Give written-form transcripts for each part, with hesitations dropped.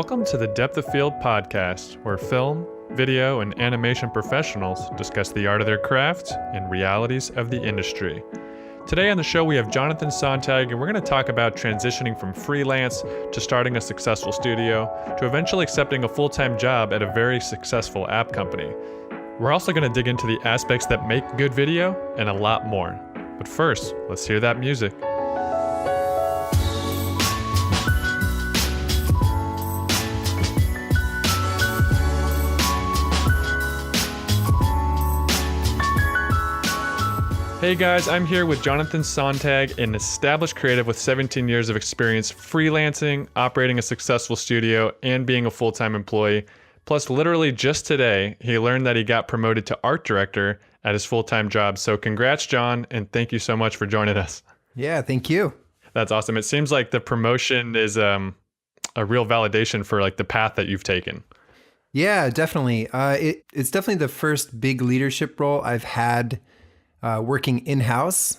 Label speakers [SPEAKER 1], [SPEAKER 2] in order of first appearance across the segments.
[SPEAKER 1] Welcome to the Depth of Field podcast, where film, video, and animation professionals discuss the art of their craft and realities of the industry. Today on the show, we have Jonathan Sontag, and we're going to talk about transitioning from freelance to starting a successful studio to eventually accepting a full-time job at a very successful app company. We're also going to dig into the aspects that make good video and a lot more. But first, let's hear that music. Hey guys, I'm here with Jonathan Sontag, an established creative with 17 years of experience freelancing, operating a successful studio, and being a full-time employee. Plus, literally just today, he learned that he got promoted to art director at his full-time job. So congrats, John, and thank you so much for joining us.
[SPEAKER 2] Yeah, thank you.
[SPEAKER 1] That's awesome. It seems like the promotion is a real validation for like the path that you've taken.
[SPEAKER 2] Yeah, definitely. It's definitely the first big leadership role I've had working in-house,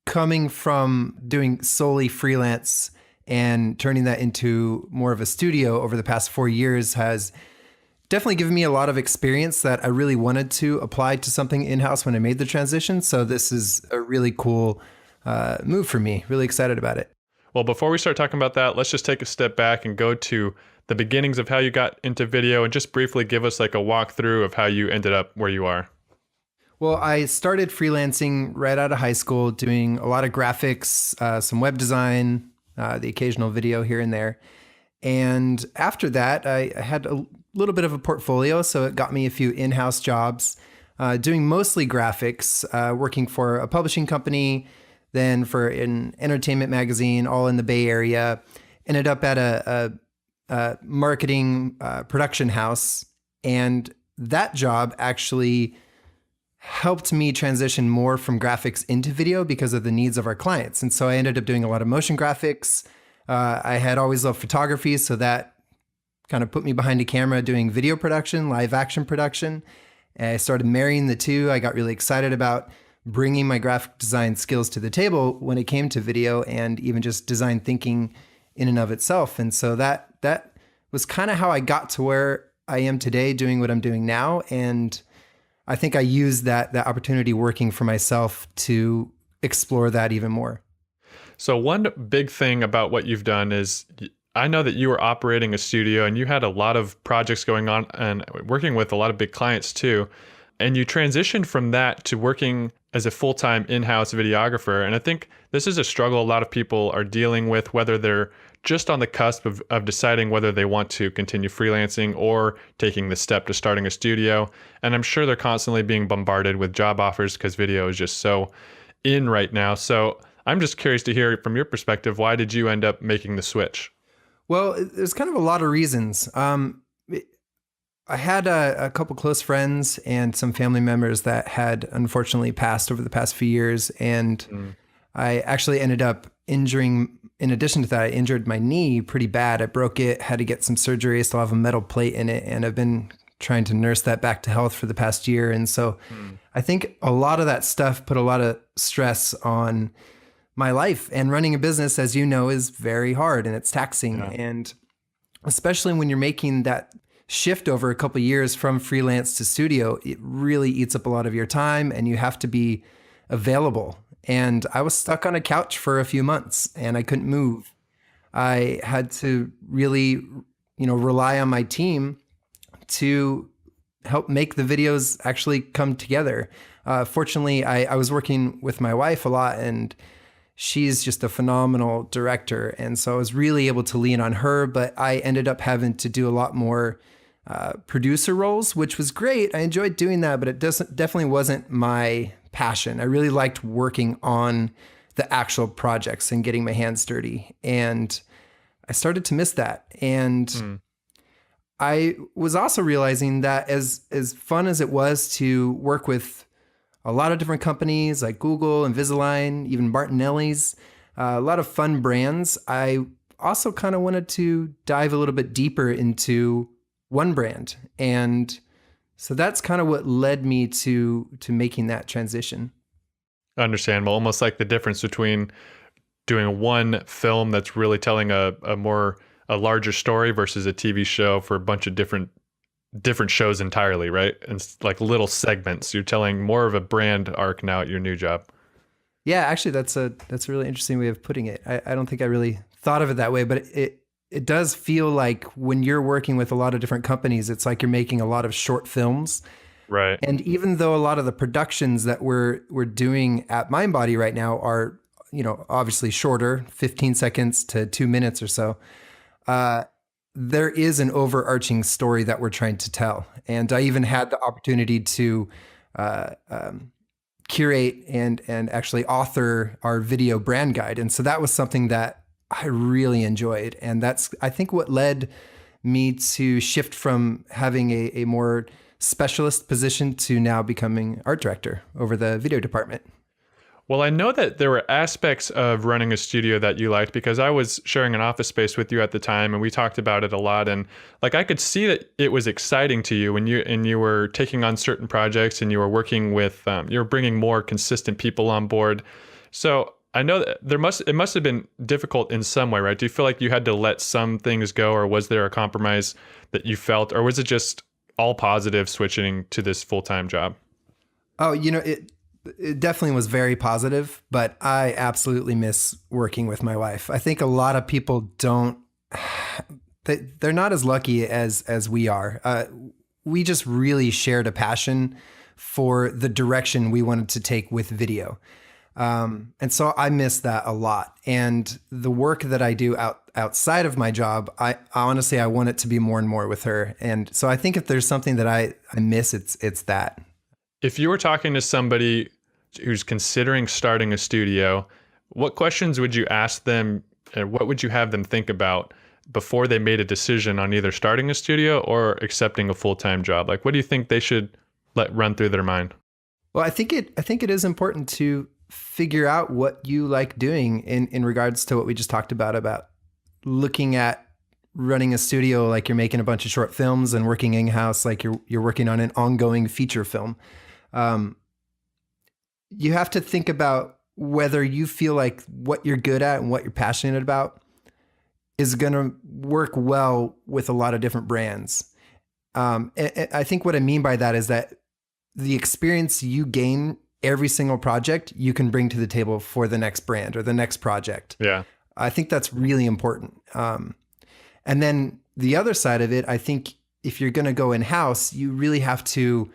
[SPEAKER 2] coming from doing solely freelance and turning that into more of a studio over the past 4 years has definitely given me a lot of experience that I really wanted to apply to something in-house when I made the transition. So this is a really cool move for me. Really excited about it.
[SPEAKER 1] Well, before we start talking about that, let's just take a step back and go to the beginnings of how you got into video and just briefly give us like a walkthrough of how you ended up where you are.
[SPEAKER 2] Well, I started freelancing right out of high school, doing a lot of graphics, some web design, the occasional video here and there. And after that, I had a little bit of a portfolio, so it got me a few in-house jobs, doing mostly graphics, working for a publishing company, then for an entertainment magazine, all in the Bay Area. Ended up at a marketing production house, and that job actually helped me transition more from graphics into video because of the needs of our clients. And so I ended up doing a lot of motion graphics. I had always loved photography, so that kind of put me behind a camera doing video production, live action production. And I started marrying the two. I got really excited about bringing my graphic design skills to the table when it came to video and even just design thinking in and of itself. And so that was kind of how I got to where I am today doing what I'm doing now. And I think I used that opportunity working for myself to explore that even more.
[SPEAKER 1] So one big thing about what you've done is I know that you were operating a studio and you had a lot of projects going on and working with a lot of big clients too. And you transitioned from that to working as a full-time in-house videographer. And I think this is a struggle a lot of people are dealing with, whether they're just on the cusp of deciding whether they want to continue freelancing or taking the step to starting a studio. And I'm sure they're constantly being bombarded with job offers because video is just so in right now. So I'm just curious to hear from your perspective, why did you end up making the switch?
[SPEAKER 2] Well, there's kind of a lot of reasons. I had a couple close friends and some family members that had unfortunately passed over the past few years. And I actually ended up injuring, in addition to that, I injured my knee pretty bad. I broke it, had to get some surgery. I still have a metal plate in it. And I've been trying to nurse that back to health for the past year. And so I think a lot of that stuff put a lot of stress on my life. And running a business, as you know, is very hard and it's taxing. Yeah. And especially when you're making that shift over a couple of years from freelance to studio, it really eats up a lot of your time and you have to be available. And I was stuck on a couch for a few months and I couldn't move. I had to really, rely on my team to help make the videos actually come together. Fortunately, I was working with my wife a lot and she's just a phenomenal director. And so I was really able to lean on her, but I ended up having to do a lot more producer roles, which was great. I enjoyed doing that, but it definitely wasn't my passion. I really liked working on the actual projects and getting my hands dirty. And I started to miss that. And I was also realizing that as fun as it was to work with a lot of different companies like Google, Invisalign, even Martinelli's, a lot of fun brands, I also kind of wanted to dive a little bit deeper into one brand. And so that's kind of what led me to making that transition.
[SPEAKER 1] Understandable. Almost like the difference between doing one film that's really telling a more a larger story versus a TV show for a bunch of different shows entirely, right? And it's like little segments. You're telling more of a brand arc now at your new job.
[SPEAKER 2] Yeah, actually, that's a really interesting way of putting it. I don't think I really thought of it that way, but it does feel like when you're working with a lot of different companies, it's like you're making a lot of short films.
[SPEAKER 1] Right.
[SPEAKER 2] And even though a lot of the productions that we're doing at MindBody right now are, obviously shorter, 15 seconds to 2 minutes or so, there is an overarching story that we're trying to tell. And I even had the opportunity to curate and actually author our video brand guide. And so that was something that I really enjoyed. And that's, I think, what led me to shift from having a more specialist position to now becoming art director over the video department.
[SPEAKER 1] Well, I know that there were aspects of running a studio that you liked because I was sharing an office space with you at the time and we talked about it a lot. And like I could see that it was exciting to you when you were taking on certain projects and you were working with you were bringing more consistent people on board. So I know that it must have been difficult in some way, right? Do you feel like you had to let some things go, or was there a compromise that you felt, or was it just all positive switching to this full-time job?
[SPEAKER 2] Oh, it definitely was very positive, but I absolutely miss working with my wife. I think a lot of people don't, they're not as lucky as we are. We just really shared a passion for the direction we wanted to take with video. And so I miss that a lot. And the work that I do outside of my job, I honestly, I want it to be more and more with her. And so I think if there's something that I miss, it's that.
[SPEAKER 1] If you were talking to somebody who's considering starting a studio, what questions would you ask them and what would you have them think about before they made a decision on either starting a studio or accepting a full-time job? Like, what do you think they should let run through their mind?
[SPEAKER 2] Well, I think it is important to figure out what you like doing in regards to what we just talked about looking at running a studio like you're making a bunch of short films, and working in-house like you're working on an ongoing feature film. You have to think about whether you feel like what you're good at and what you're passionate about is going to work well with a lot of different brands. And I think what I mean by that is that the experience you gain every single project you can bring to the table for the next brand or the next project.
[SPEAKER 1] Yeah.
[SPEAKER 2] I think that's really important. And then the other side of it, I think if you're going to go in-house, you really have to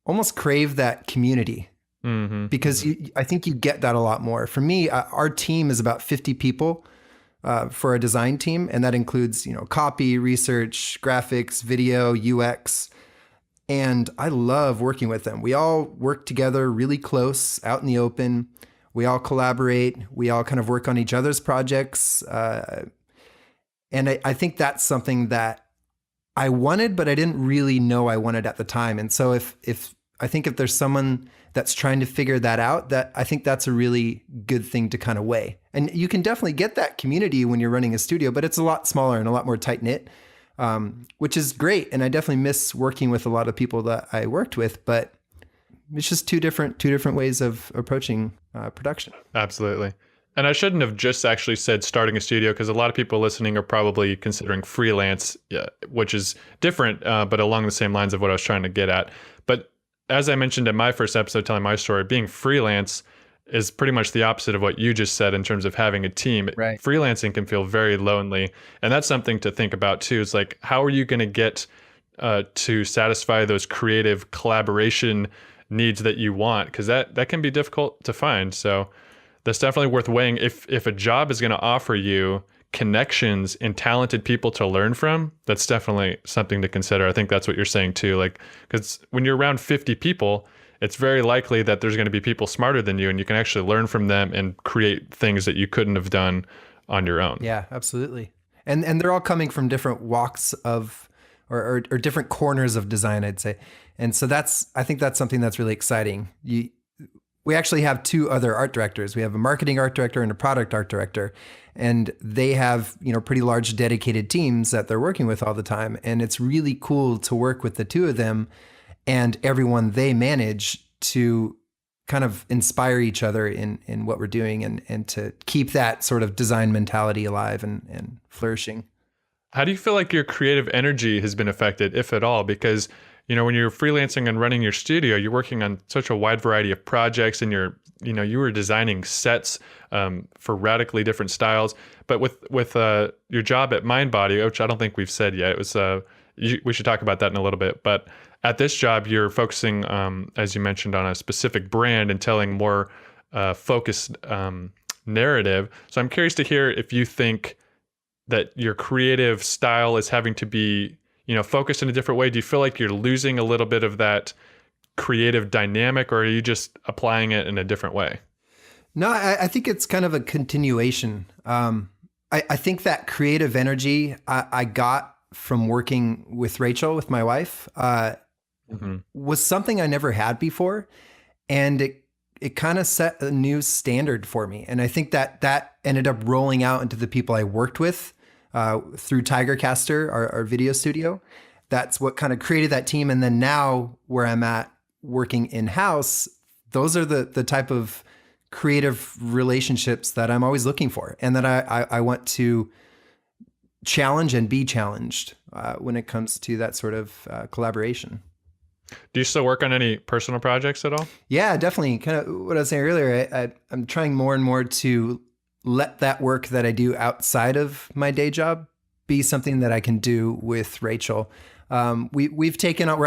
[SPEAKER 2] almost crave that community. Mm-hmm. Because I think you get that a lot more. For me, our team is about 50 people for a design team. And that includes, copy, research, graphics, video, UX. And I love working with them. We all work together really close out in the open. We all collaborate. We all kind of work on each other's projects. And I think that's something that I wanted, but I didn't really know I wanted at the time. And so if there's someone that's trying to figure that out, that I think that's a really good thing to kind of weigh. And you can definitely get that community when you're running a studio, but it's a lot smaller and a lot more tight knit, which is great. And I definitely miss working with a lot of people that I worked with, but it's just two different ways of approaching production.
[SPEAKER 1] Absolutely. And I shouldn't have just actually said starting a studio, because a lot of people listening are probably considering freelance, which is different, but along the same lines of what I was trying to get at. But as I mentioned in my first episode telling my story, being freelance is pretty much the opposite of what you just said in terms of having a team.
[SPEAKER 2] Right.
[SPEAKER 1] Freelancing can feel very lonely. And that's something to think about too. It's like, how are you going to get to satisfy those creative collaboration needs that you want? Because that can be difficult to find. So that's definitely worth weighing. If a job is going to offer you connections and talented people to learn from, that's definitely something to consider. I think that's what you're saying too. Like, because when you're around 50 people, it's very likely that there's going to be people smarter than you, and you can actually learn from them and create things that you couldn't have done on your own.
[SPEAKER 2] Yeah, absolutely. And they're all coming from different walks of, or different corners of design, I'd say. And so I think that's something that's really exciting. We actually have two other art directors. We have a marketing art director and a product art director. And they have, pretty large dedicated teams that they're working with all the time. And it's really cool to work with the two of them and everyone they manage to kind of inspire each other in what we're doing and to keep that sort of design mentality alive and flourishing.
[SPEAKER 1] How do you feel like your creative energy has been affected, if at all? Because, when you're freelancing and running your studio, you're working on such a wide variety of projects, and you were designing sets for radically different styles. But with your job at MindBody, which I don't think we've said yet, it was we should talk about that in a little bit. But at this job, you're focusing, as you mentioned, on a specific brand and telling more focused narrative. So I'm curious to hear if you think that your creative style is having to be, focused in a different way. Do you feel like you're losing a little bit of that creative dynamic, or are you just applying it in a different way?
[SPEAKER 2] No, I think it's kind of a continuation. I think that creative energy I got from working with Rachel, with my wife, was something I never had before. And it kind of set a new standard for me. And I think that ended up rolling out into the people I worked with through Tigercaster, our video studio. That's what kind of created that team. And then now where I'm at working in-house, those are the type of creative relationships that I'm always looking for, and that I want to challenge and be challenged when it comes to that sort of collaboration.
[SPEAKER 1] Do you still work on any personal projects at all?
[SPEAKER 2] Yeah, definitely. Kind of what I was saying earlier, I'm trying more and more to let that work that I do outside of my day job be something that I can do with Rachel. We've taken on,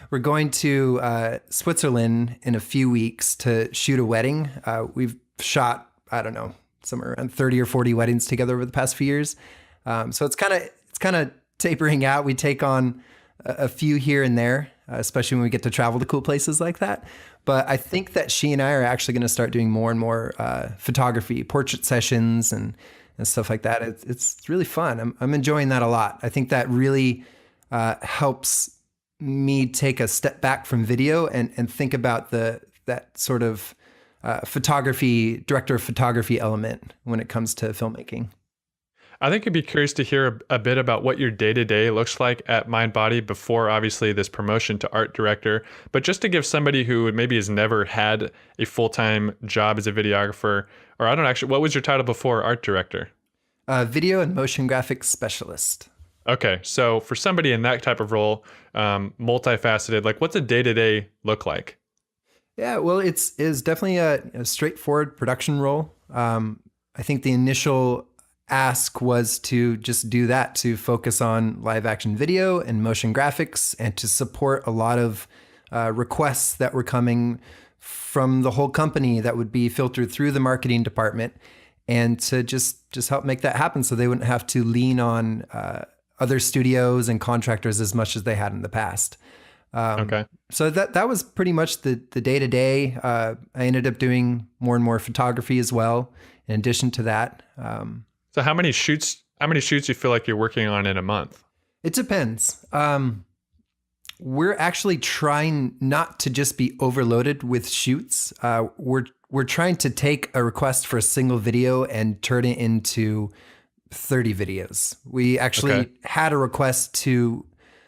[SPEAKER 2] we're going to Switzerland in a few weeks to shoot a wedding. We've shot, I don't know, somewhere around 30 or 40 weddings together over the past few years. So it's kind of tapering out. We take on a few here and there, especially when we get to travel to cool places like that. But I think that she and I are actually going to start doing more and more photography, portrait sessions, and stuff like that. It's really fun. I'm enjoying that a lot. I think that really helps me take a step back from video and think about that sort of director of photography element when it comes to filmmaking.
[SPEAKER 1] I think I'd be curious to hear a bit about what your day-to-day looks like at MindBody before, obviously, this promotion to art director. But just to give somebody who maybe has never had a full-time job as a videographer, or I don't actually, what was your title before art director?
[SPEAKER 2] Video and motion graphics specialist.
[SPEAKER 1] Okay, so for somebody in that type of role, multifaceted, like what's a day-to-day look like?
[SPEAKER 2] Yeah, well, it's definitely a straightforward production role. I think the initial ask was to just do that, to focus on live action video and motion graphics, and to support a lot of requests that were coming from the whole company that would be filtered through the marketing department, and to just help make that happen so they wouldn't have to lean on other studios and contractors as much as they had in the past.
[SPEAKER 1] Okay.
[SPEAKER 2] So that was pretty much the day-to-day. I ended up doing more and more photography as well, in addition to that.
[SPEAKER 1] So how many shoots you feel like you're working on in a month?
[SPEAKER 2] It depends. We're actually trying not to just be overloaded with shoots. We're trying to take a request for a single video and turn it into 30 videos. We actually had a request to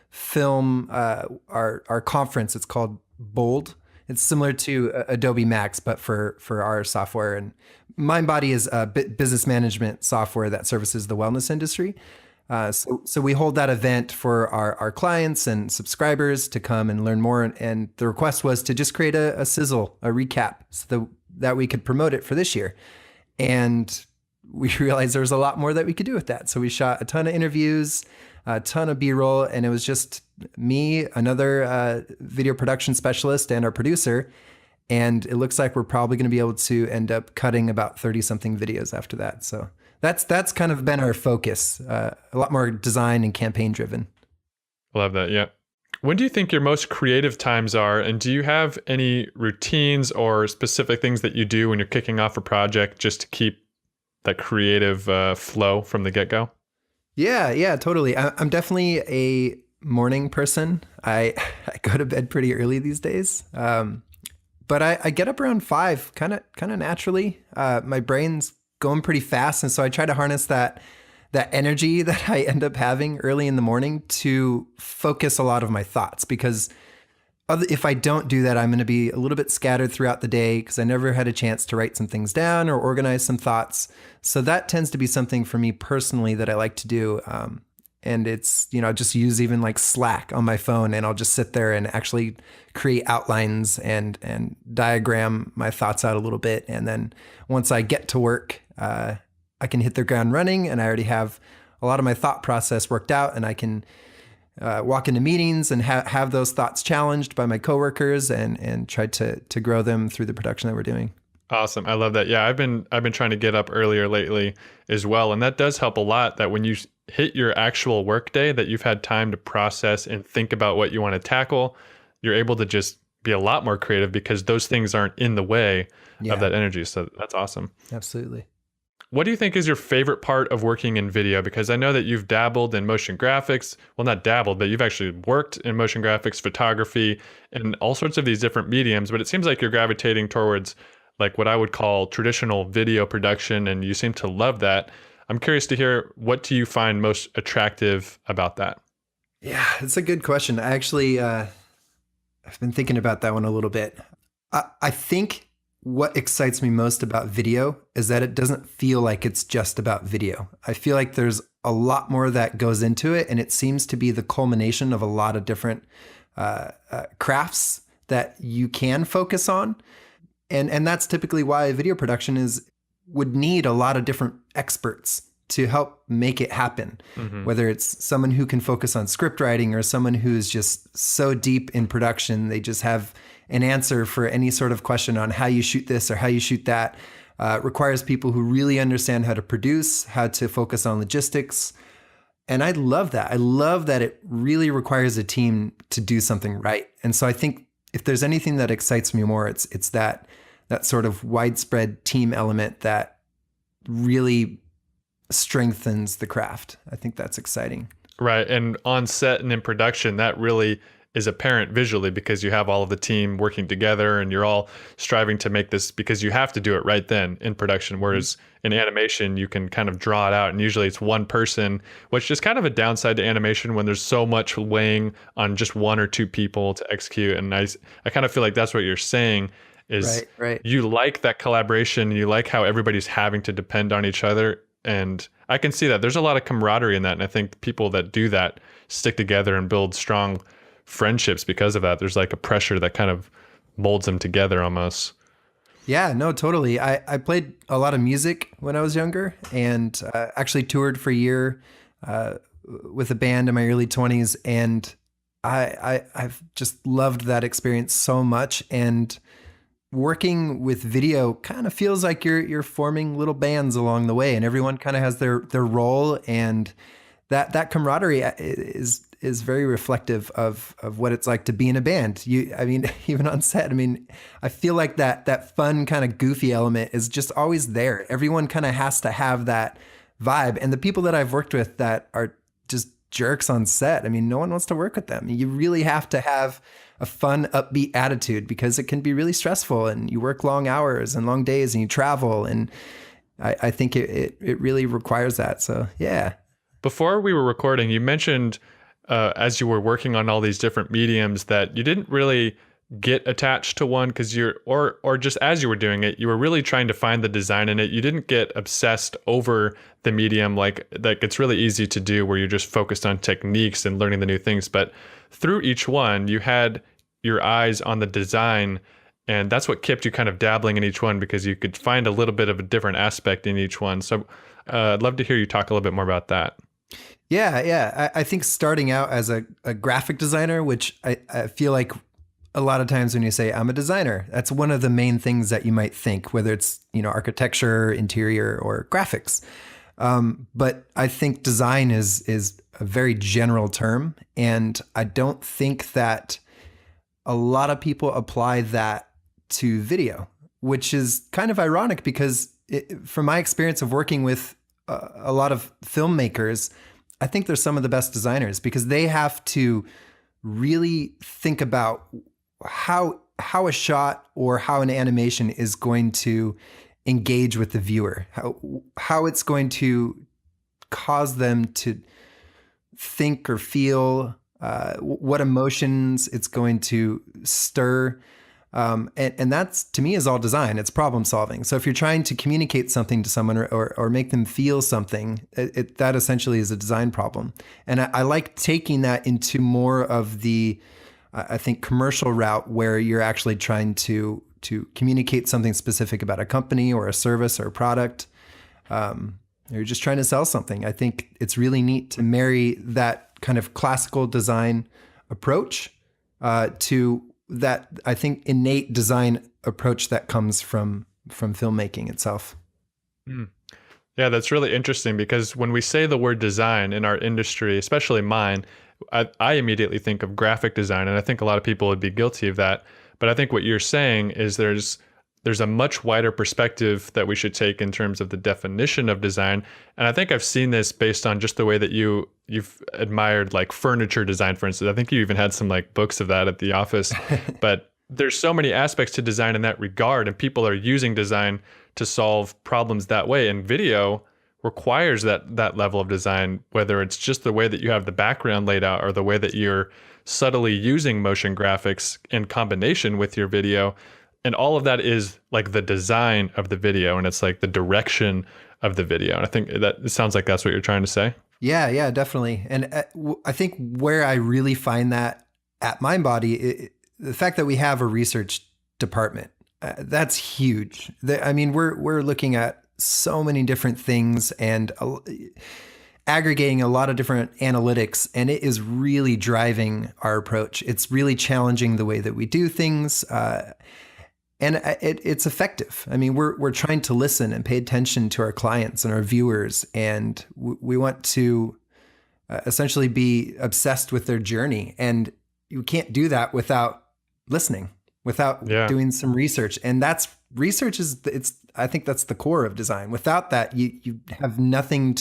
[SPEAKER 2] film our conference. It's called Bold. It's similar to Adobe Max, but for our software. And MindBody is a business management software that services the wellness industry. So we hold that event for our clients and subscribers to come and learn more. And the request was to just create a sizzle, a recap, so that we could promote it for this year. And we realized there was a lot more that we could do with that. So we shot a ton of interviews, a ton of B-roll, and it was just me, another video production specialist, and our producer. And it looks like we're probably going to be able to end up cutting about 30-something videos after that. So that's kind of been our focus, a lot more design and campaign driven.
[SPEAKER 1] Love that. Yeah. When do you think your most creative times are? And do you have any routines or specific things that you do when you're kicking off a project just to keep that creative flow from the get-go?
[SPEAKER 2] Yeah, totally. I'm definitely a morning person. I go to bed pretty early these days. But I get up around 5, kind of naturally. My brain's going pretty fast, and so I try to harness that energy that I end up having early in the morning to focus a lot of my thoughts, because if I don't do that, I'm going to be a little bit scattered throughout the day because I never had a chance to write some things down or organize some thoughts. So that tends to be something for me personally that I like to do. And it's, just use even like Slack on my phone, and I'll just sit there and actually create outlines and diagram my thoughts out a little bit. And then once I get to work, I can hit the ground running, and I already have a lot of my thought process worked out, and I can walk into meetings and have those thoughts challenged by my coworkers and try to grow them through the production that we're doing.
[SPEAKER 1] Awesome. I love that. Yeah, I've been trying to get up earlier lately as well, and that does help a lot, that when you hit your actual work day, that you've had time to process and think about what you want to tackle, you're able to just be a lot more creative because those things aren't in the way of that energy. So that's awesome.
[SPEAKER 2] Absolutely.
[SPEAKER 1] What do you think is your favorite part of working in video? Because I know that you've dabbled in motion graphics. Well, not dabbled, but you've actually worked in motion graphics, photography, and all sorts of these different mediums. But it seems like you're gravitating towards like what I would call traditional video production, and you seem to love that. I'm curious to hear, what do you find most attractive about that?
[SPEAKER 2] Yeah, it's a good question. I actually, I've been thinking about that one a little bit. I think what excites me most about video is that it doesn't feel like it's just about video. I feel like there's a lot more that goes into it, and it seems to be the culmination of a lot of different crafts that you can focus on. And that's typically why video production would need a lot of different experts to help make it happen. Mm-hmm. Whether it's someone who can focus on script writing or someone who's just so deep in production, they just have an answer for any sort of question on how you shoot this or how you shoot that. Requires people who really understand how to produce, how to focus on logistics. And I love that. I love that it really requires a team to do something right. And so I think if there's anything that excites me more, it's that sort of widespread team element that really strengthens the craft. I think that's exciting.
[SPEAKER 1] Right. And on set and in production, that really is apparent visually because you have all of the team working together and you're all striving to make this, because you have to do it right then in production. Whereas in animation, you can kind of draw it out, and usually it's one person, which is kind of a downside to animation when there's so much weighing on just one or two people to execute. And I kind of feel like that's what you're saying is
[SPEAKER 2] right.
[SPEAKER 1] You like that collaboration, you like how everybody's having to depend on each other. And I can see that there's a lot of camaraderie in that. And I think people that do that stick together and build strong friendships because of that. There's like a pressure that kind of molds them together almost.
[SPEAKER 2] Yeah, no, totally. I played a lot of music when I was younger, and actually toured for a year with a band in my early 20s. And I've just loved that experience so much. And working with video kind of feels like you're forming little bands along the way, and everyone kind of has their role, and that camaraderie is very reflective of what it's like to be in a band. Even on set, I feel like that fun kind of goofy element is just always there. Everyone kind of has to have that vibe, and the people that I've worked with that are just jerks on set, no one wants to work with them. You really have to have a fun, upbeat attitude because it can be really stressful, and you work long hours and long days and you travel. And I think it really requires that. So, yeah.
[SPEAKER 1] Before we were recording, you mentioned as you were working on all these different mediums that you didn't really get attached to one because or just as you were doing it, you were really trying to find the design in it. You didn't get obsessed over the medium like it's really easy to do where you're just focused on techniques and learning the new things. But through each one, you had your eyes on the design, and that's what kept you kind of dabbling in each one because you could find a little bit of a different aspect in each one. So I'd love to hear you talk a little bit more about that.
[SPEAKER 2] Yeah. I think starting out as a graphic designer, which I feel like a lot of times when you say I'm a designer, that's one of the main things that you might think, whether it's, architecture, interior, or graphics. But I think design is a very general term. And I don't think that a lot of people apply that to video, which is kind of ironic because from my experience of working with a lot of filmmakers, I think they're some of the best designers because they have to really think about how a shot or how an animation is going to engage with the viewer, how it's going to cause them to think or feel what emotions it's going to stir. And that's, to me, is all design. It's problem solving. So if you're trying to communicate something to someone or make them feel something, that essentially is a design problem. And I like taking that into more of the, I think, commercial route where you're actually trying to communicate something specific about a company or a service or a product. You're just trying to sell something. I think it's really neat to marry that kind of classical design approach to that, I think, innate design approach that comes from filmmaking itself.
[SPEAKER 1] Yeah, that's really interesting, because when we say the word design in our industry, especially mine, I immediately think of graphic design, and I think a lot of people would be guilty of that. But I think what you're saying is there's a much wider perspective that we should take in terms of the definition of design. And I think I've seen this based on just the way that you've admired like furniture design, for instance. I think you even had some like books of that at the office. But there's so many aspects to design in that regard, and people are using design to solve problems that way. And video requires that level of design, whether it's just the way that you have the background laid out or the way that you're subtly using motion graphics in combination with your video. And all of that is like the design of the video, and it's like the direction of the video. And I think that it sounds like that's what you're trying to say. Yeah,
[SPEAKER 2] definitely. And I think where I really find that at MindBody, the fact that we have a research department, that's huge. I mean, we're looking at so many different things and aggregating a lot of different analytics, and it is really driving our approach. It's really challenging the way that we do things. And it's effective. I mean, we're trying to listen and pay attention to our clients and our viewers, and we want to essentially be obsessed with their journey. And you can't do that without listening, without doing some research. And that's research I think that's the core of design. Without that, you have nothing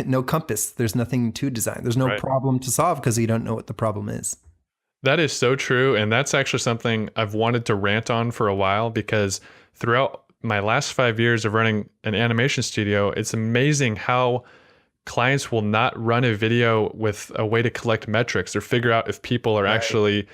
[SPEAKER 2] no compass. There's nothing to design. There's no problem to solve because you don't know what the problem is.
[SPEAKER 1] That is so true. And that's actually something I've wanted to rant on for a while, because throughout my last 5 years of running an animation studio, it's amazing how clients will not run a video with a way to collect metrics or figure out if people are actually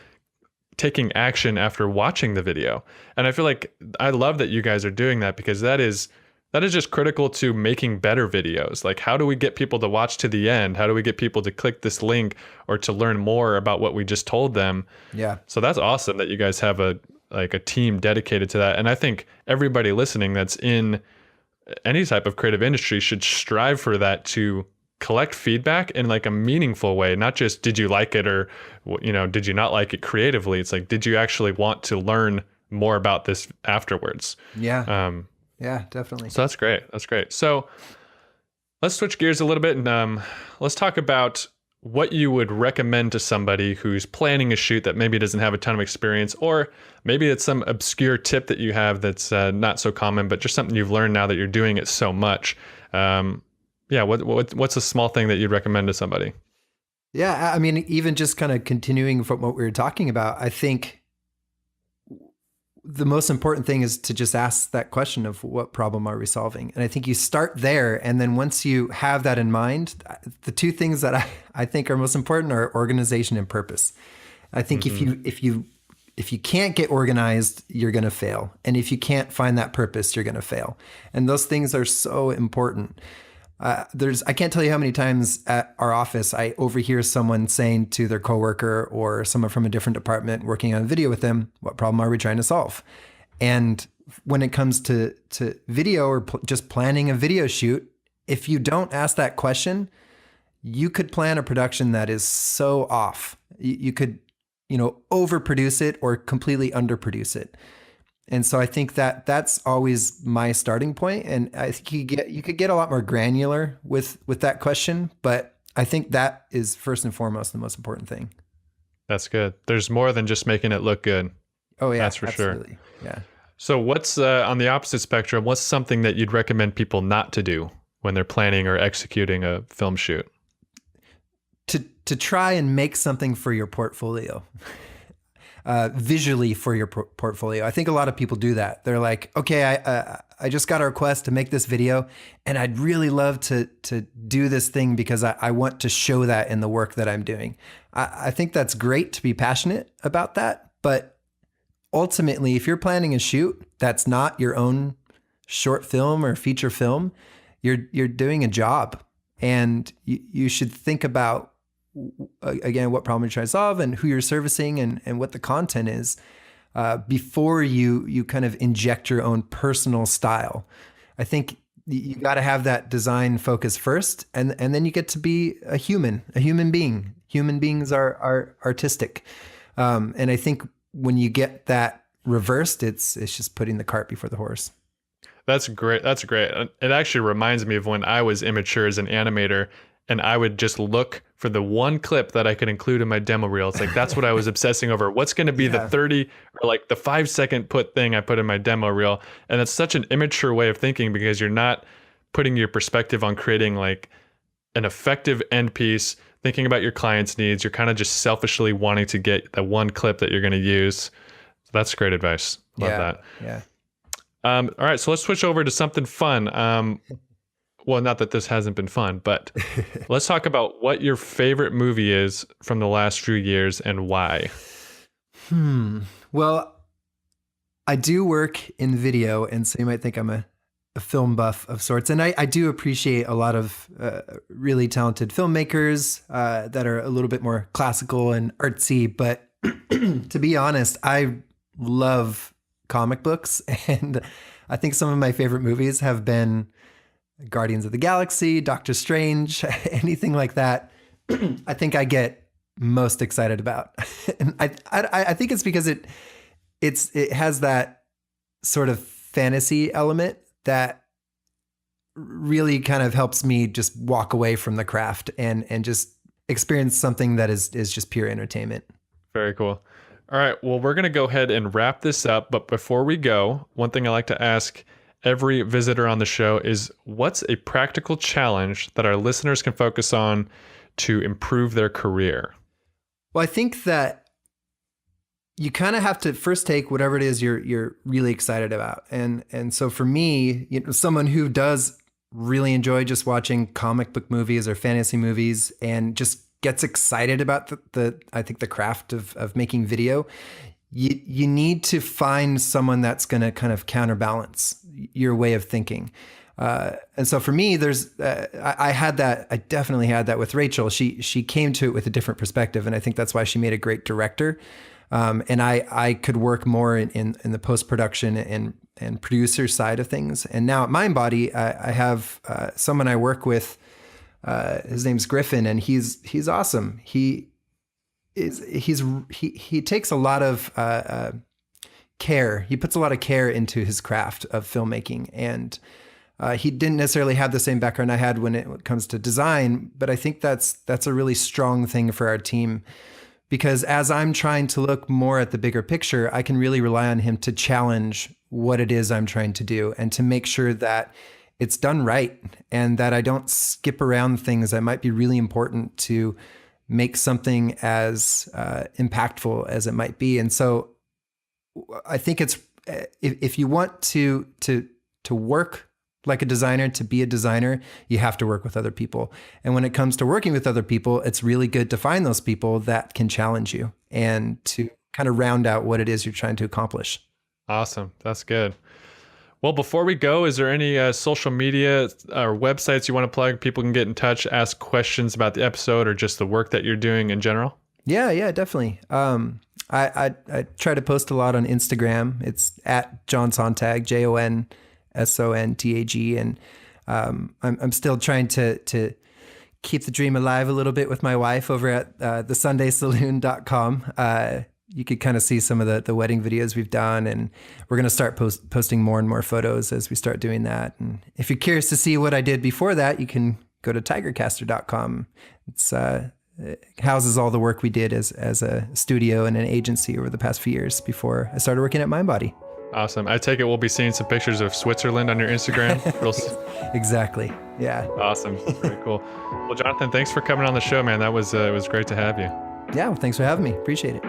[SPEAKER 1] taking action after watching the video. And I feel like I love that you guys are doing that, because that is just critical to making better videos. Like, how do we get people to watch to the end? How do we get people to click this link or to learn more about what we just told them?
[SPEAKER 2] Yeah.
[SPEAKER 1] So that's awesome that you guys have a team dedicated to that. And I think everybody listening that's in any type of creative industry should strive for that, to collect feedback in like a meaningful way, not just did you like it or, did you not like it creatively. It's like, did you actually want to learn more about this afterwards?
[SPEAKER 2] Yeah. Yeah, definitely.
[SPEAKER 1] So that's great. That's great. So let's switch gears a little bit, and let's talk about what you would recommend to somebody who's planning a shoot that maybe doesn't have a ton of experience, or maybe it's some obscure tip that you have that's not so common, but just something you've learned now that you're doing it so much. What's a small thing that you'd recommend to somebody?
[SPEAKER 2] Yeah, I mean, even just kind of continuing from what we were talking about, I think the most important thing is to just ask that question of what problem are we solving? And I think you start there. And then once you have that in mind, the two things that I think are most important are organization and purpose. I think if you can't get organized, you're going to fail. And if you can't find that purpose, you're going to fail. And those things are so important. I can't tell you how many times at our office I overhear someone saying to their coworker or someone from a different department working on a video with them, what problem are we trying to solve? And when it comes to video or just planning a video shoot, if you don't ask that question, you could plan a production that is so off. You could, overproduce it or completely underproduce it. And so I think that that's always my starting point. And I think you could get a lot more granular with that question, but I think that is first and foremost the most important thing.
[SPEAKER 1] That's good. There's more than just making it look good.
[SPEAKER 2] Oh yeah,
[SPEAKER 1] that's for
[SPEAKER 2] absolutely.
[SPEAKER 1] Sure.
[SPEAKER 2] Yeah.
[SPEAKER 1] So what's on the opposite spectrum? What's something that you'd recommend people not to do when they're planning or executing a film shoot?
[SPEAKER 2] To try and make something for your portfolio. Visually for your portfolio. I think a lot of people do that. They're like, okay, I just got a request to make this video, and I'd really love to do this thing because I want to show that in the work that I'm doing. I think that's great to be passionate about that, but ultimately, if you're planning a shoot that's not your own short film or feature film, you're doing a job, and you should think about, again, what problem you're trying to solve and who you're servicing and what the content is before you kind of inject your own personal style. I think you got to have that design focus first, and then you get to be a human being. Human beings are artistic. And I think when you get that reversed, it's just putting the cart before the horse.
[SPEAKER 1] That's great. That's great. It actually reminds me of when I was immature as an animator, and I would just look for the one clip that I could include in my demo reel. It's like, that's what I was obsessing over. What's going to be the 30 or like the 5-second thing I put in my demo reel? And it's such an immature way of thinking, because you're not putting your perspective on creating like an effective end piece, thinking about your client's needs. You're kind of just selfishly wanting to get the one clip that you're going to use. So that's great advice. Love that.
[SPEAKER 2] Yeah.
[SPEAKER 1] All right, so let's switch over to something fun. Well, not that this hasn't been fun, but let's talk about what your favorite movie is from the last few years and why.
[SPEAKER 2] Well, I do work in video, and so you might think I'm a film buff of sorts. And I do appreciate a lot of really talented filmmakers that are a little bit more classical and artsy. But to be honest, I love comic books, and I think some of my favorite movies have been Guardians of the Galaxy, Doctor Strange, anything like that. I think I get most excited about. And I think it's because it has that sort of fantasy element that really kind of helps me just walk away from the craft and just experience something that is just pure entertainment.
[SPEAKER 1] Very cool. All right, well, we're going to go ahead and wrap this up. But before we go, one thing I like to ask every visitor on the show is, what's a practical challenge that our listeners can focus on to improve their career?
[SPEAKER 2] Well, I think that you kind of have to first take whatever it is you're really excited about. And so for me, someone who does really enjoy just watching comic book movies or fantasy movies and just gets excited about I think the craft of making video, you need to find someone that's going to kind of counterbalance your way of thinking. And so for me, I definitely had that with Rachel. She came to it with a different perspective, and I think that's why she made a great director. And I could work more in the post-production and producer side of things. And now at MindBody, I have someone I work with. His name's Griffin, and he's awesome. He takes a lot of care. He puts a lot of care into his craft of filmmaking, and he didn't necessarily have the same background I had when it comes to design. But I think that's a really strong thing for our team, because as I'm trying to look more at the bigger picture, I can really rely on him to challenge what it is I'm trying to do and to make sure that it's done right, and that I don't skip around things that might be really important to make something as impactful as it might be. And so I think it's, if you want to work like a designer, to be a designer, you have to work with other people. And when it comes to working with other people, it's really good to find those people that can challenge you and to kind of round out what it is you're trying to accomplish.
[SPEAKER 1] Awesome. That's good. Well, before we go, is there any social media or websites you want to plug? People can get in touch, ask questions about the episode or just the work that you're doing in general? Yeah,
[SPEAKER 2] definitely. I try to post a lot on Instagram. It's at John Sontag, JONSONTAG. And I'm still trying to keep the dream alive a little bit with my wife over at thesundaysaloon.com. You could kind of see some of the wedding videos we've done, and we're going to start posting more and more photos as we start doing that. And if you're curious to see what I did before that, you can go to tigercaster.com. It houses all the work we did as a studio and an agency over the past few years before I started working at MindBody.
[SPEAKER 1] Awesome. I take it we'll be seeing some pictures of Switzerland on your Instagram.
[SPEAKER 2] Exactly. Yeah.
[SPEAKER 1] Awesome. Very cool. Well, Jonathan, thanks for coming on the show, man. It was great to have you.
[SPEAKER 2] Yeah. Well, thanks for having me. Appreciate it.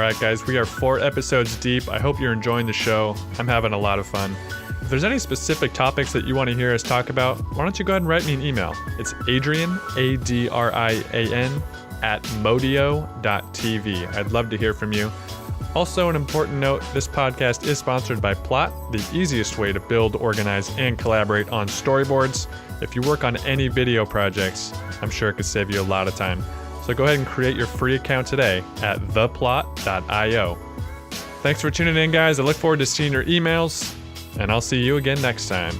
[SPEAKER 1] right, guys, we are 4 episodes deep. I hope you're enjoying the show. I'm having a lot of fun. If there's any specific topics that you want to hear us talk about, why don't you go ahead and write me an email. It's Adrian, Adrian, @modio.tv. I'd love to hear from you. Also, an important note, this podcast is sponsored by Plot, the easiest way to build, organize, and collaborate on storyboards. If you work on any video projects, I'm sure it could save you a lot of time. So go ahead and create your free account today at theplot.io. Thanks for tuning in, guys. I look forward to seeing your emails, and I'll see you again next time.